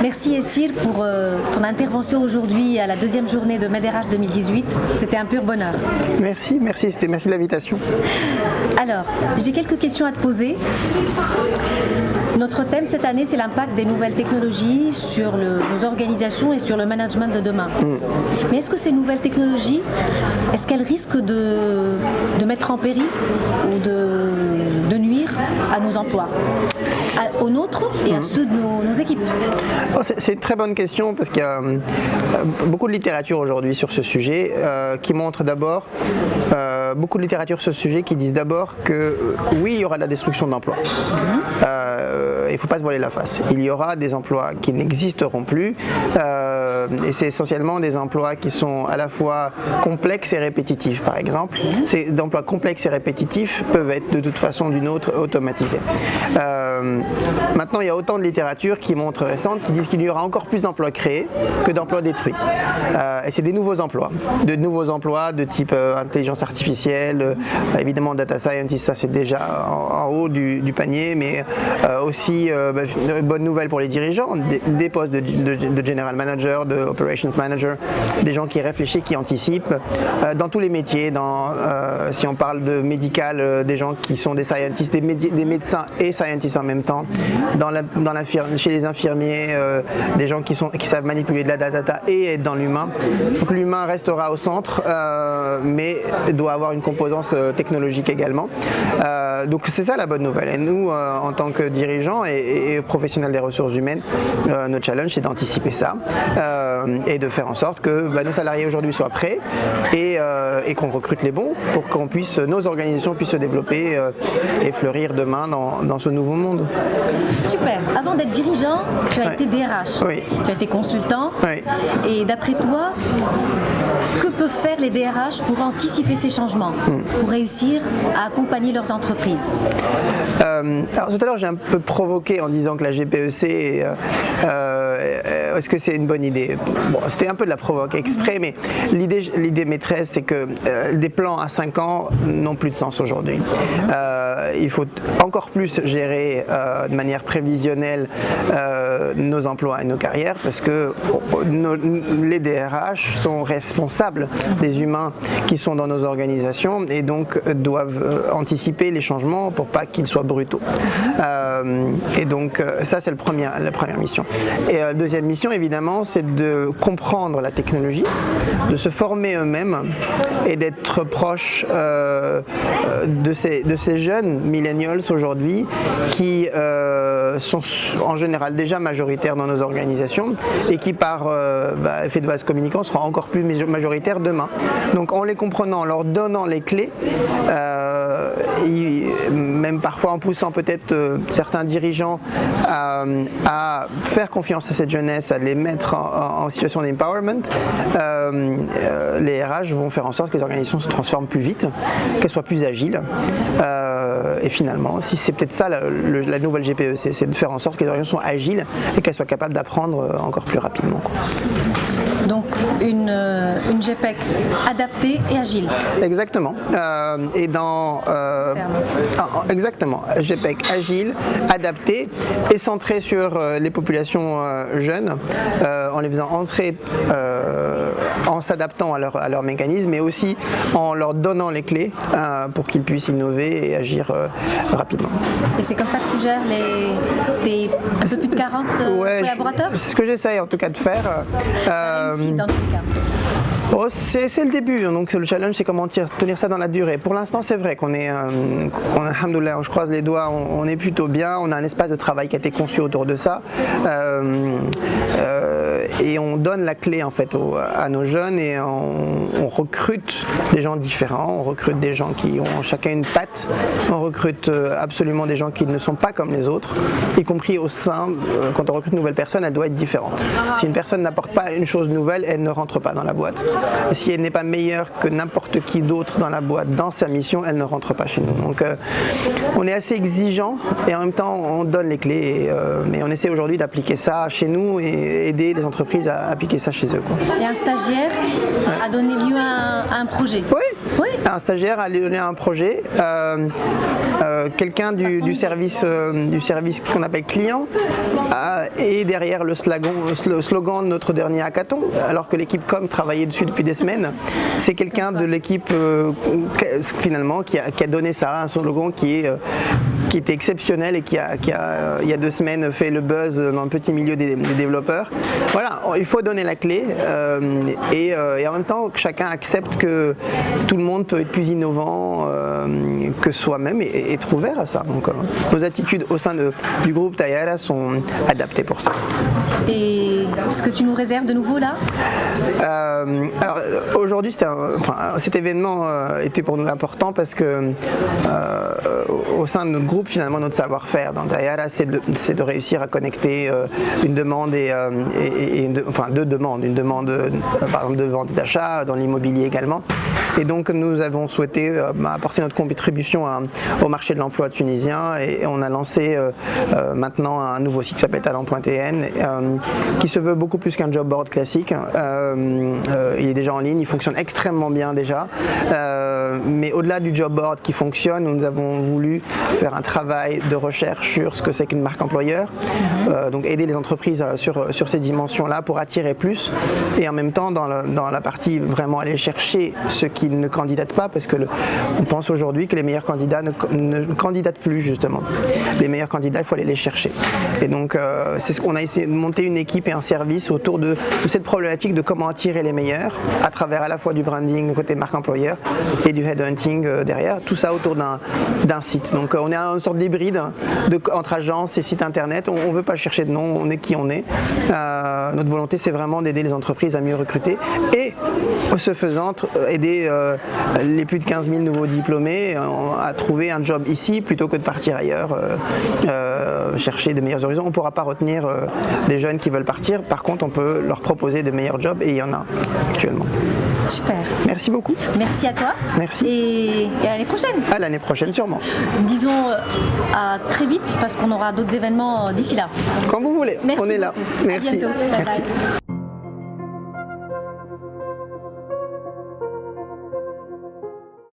Merci Essir pour ton intervention aujourd'hui à la deuxième journée de MEDRH 2018. C'était un pur bonheur. Merci de l'invitation. Alors, j'ai quelques questions à te poser. Notre thème cette année, c'est l'impact des nouvelles technologies sur nos organisations et sur le management de demain. Mais est-ce que ces nouvelles technologies, est-ce qu'elles risquent de mettre en péril ou de nuire à nos emplois, aux nôtres et à ceux de nos équipes? C'est une très bonne question parce qu'il y a beaucoup de littérature aujourd'hui sur ce sujet qui montre d'abord, beaucoup de littérature sur ce sujet qui disent d'abord que oui, il y aura de la destruction d'emplois. Il ne faut pas se voiler la face. Il y aura des emplois qui n'existeront plus et c'est essentiellement des emplois qui sont à la fois complexes et répétitifs. Par exemple, ces emplois complexes et répétitifs peuvent être de toute façon d'une autre automatisés. Maintenant, il y a autant de littérature qui montre récente qui disent qu'il y aura encore plus d'emplois créés que d'emplois détruits. Et c'est des nouveaux emplois de type intelligence artificielle, évidemment data scientist, ça c'est déjà en haut du panier, mais aussi bonne nouvelle pour les dirigeants, des postes de general manager, de operations manager, des gens qui réfléchissent, qui anticipent, dans tous les métiers, si on parle de médical, des gens qui sont des scientists, des médecins et scientists en même temps, chez les infirmiers, des gens qui savent manipuler de la data et être dans l'humain. Donc l'humain restera au centre, mais doit avoir une composance technologique également. Donc c'est ça la bonne nouvelle. Et nous, en tant que dirigeants et professionnels des ressources humaines, notre challenge c'est d'anticiper ça et de faire en sorte que nos salariés aujourd'hui soient prêts et qu'on recrute les bons pour nos organisations puissent se développer et fleurir demain dans ce nouveau monde. Super. Avant d'être dirigeant, tu as été DRH. Oui. Tu as été consultant. Oui. Et d'après toi, que peuvent faire les DRH pour anticiper ces changements, pour réussir à accompagner leurs entreprises? Alors tout à l'heure j'ai un peu provoqué en disant que la GPEC, est-ce que c'est une bonne idée? Bon, c'était un peu de la provoque exprès, mais l'idée maîtresse c'est que des plans à 5 ans n'ont plus de sens aujourd'hui. Il faut encore plus gérer de manière prévisionnelle nos emplois et nos carrières parce que les DRH sont responsables des humains qui sont dans nos organisations et donc doivent anticiper les changements pour pas qu'ils soient brutaux. Et donc ça c'est la première mission. Et la deuxième mission évidemment c'est de comprendre la technologie, de se former eux-mêmes et d'être proche de ces jeunes millennials aujourd'hui qui sont en général déjà majoritaires dans nos organisations et qui par effet de vase communicant seront encore plus majoritaires demain. Donc en les comprenant, en leur donnant les clés, même parfois en poussant peut-être certains dirigeants à faire confiance à cette jeunesse, à les mettre en situation d'empowerment, les RH vont faire en sorte que les organisations se transforment plus vite, qu'elles soient plus agiles. Et finalement, si c'est peut-être ça la nouvelle GPEC, c'est de faire en sorte que les organisations soient agiles et qu'elles soient capables d'apprendre encore plus rapidement. Donc une GPEC adaptée et agile. Exactement. Exactement. GPEC agile, adaptée et centrée sur les populations jeunes, en les faisant entrer en s'adaptant à leurs mécanismes, mais aussi en leur donnant les clés pour qu'ils puissent innover et agir rapidement. Et c'est comme ça que tu gères tes un peu plus de 40 collaborateurs? C'est ce que j'essaye en tout cas de faire. Dans tous les cas. C'est le début, donc le challenge c'est comment tenir ça dans la durée. Pour l'instant c'est vrai qu'on est, alhamdoulilah, je croise les doigts, on est plutôt bien, on a un espace de travail qui a été conçu autour de ça. Et on donne la clé en fait à nos jeunes et on recrute des gens différents, on recrute des gens qui ont chacun une patte, on recrute absolument des gens qui ne sont pas comme les autres, y compris au sein, quand on recrute une nouvelle personne, elle doit être différente. Si une personne n'apporte pas une chose nouvelle, elle ne rentre pas dans la boîte. Et si elle n'est pas meilleure que n'importe qui d'autre dans la boîte, dans sa mission, elle ne rentre pas chez nous. Donc on est assez exigeant et en même temps on donne les clés, mais on essaie aujourd'hui d'appliquer ça chez nous et aider les entreprises à appliquer ça chez eux. Et un stagiaire a donné lieu à un projet. Oui. Un stagiaire a donné un projet quelqu'un du service qu'on appelle client est derrière le slogan de notre dernier hackathon, alors que l'équipe com travaillait dessus depuis des semaines. C'est quelqu'un de l'équipe finalement qui a donné ça, un slogan qui était exceptionnel et qui a il y a 2 semaines fait le buzz dans le petit milieu des développeurs. Voilà, il faut donner la clé et en même temps que chacun accepte que tout le monde peut être plus innovant que soi-même et être ouvert à ça. Donc nos attitudes au sein du groupe Tayara sont adaptées pour ça. Et ce que tu nous réserves de nouveau là? Alors aujourd'hui cet événement était pour nous important parce que au sein de notre groupe, finalement notre savoir-faire dans Tayara, c'est de réussir à connecter une demande deux demandes, une demande par exemple de vente et d'achat, dans l'immobilier également. Et donc nous avons souhaité apporter notre contribution au marché de l'emploi tunisien et on a lancé maintenant un nouveau site qui s'appelle talent.tn qui se veut beaucoup plus qu'un job board classique. Il est déjà en ligne, il fonctionne extrêmement bien déjà. Mais au-delà du job board qui fonctionne, nous avons voulu faire un travail de recherche sur ce que c'est qu'une marque employeur, donc aider les entreprises sur ces dimensions-là pour attirer plus et en même temps dans la partie vraiment aller chercher ceux qui ne candidatent pas parce que on pense aujourd'hui que les meilleurs candidats ne candidatent plus justement. Les meilleurs candidats, il faut aller les chercher. Et donc c'est ce qu'on a essayé de monter une équipe et un service autour de cette problématique de comment attirer les meilleurs à travers à la fois du branding côté marque employeur et du headhunting derrière, tout ça autour d'un site. Donc on est une sorte d'hybride entre agence et site internet. On ne veut pas chercher de nom, on est qui on est. Notre volonté c'est vraiment d'aider les entreprises à mieux recruter et ce faisant aider les plus de 15 000 nouveaux diplômés à trouver un job ici plutôt que de partir ailleurs, chercher de meilleurs horizons. On ne pourra pas retenir des jeunes qui veulent partir, par contre on peut leur proposer de meilleurs jobs et il y en a actuellement. Super. Merci beaucoup. Merci à toi. Merci. Et à l'année prochaine. À l'année prochaine sûrement. Disons à très vite parce qu'on aura d'autres événements d'ici là. Quand vous voulez, Merci on est là. beaucoup. Merci. À bientôt. Bye Merci. bye.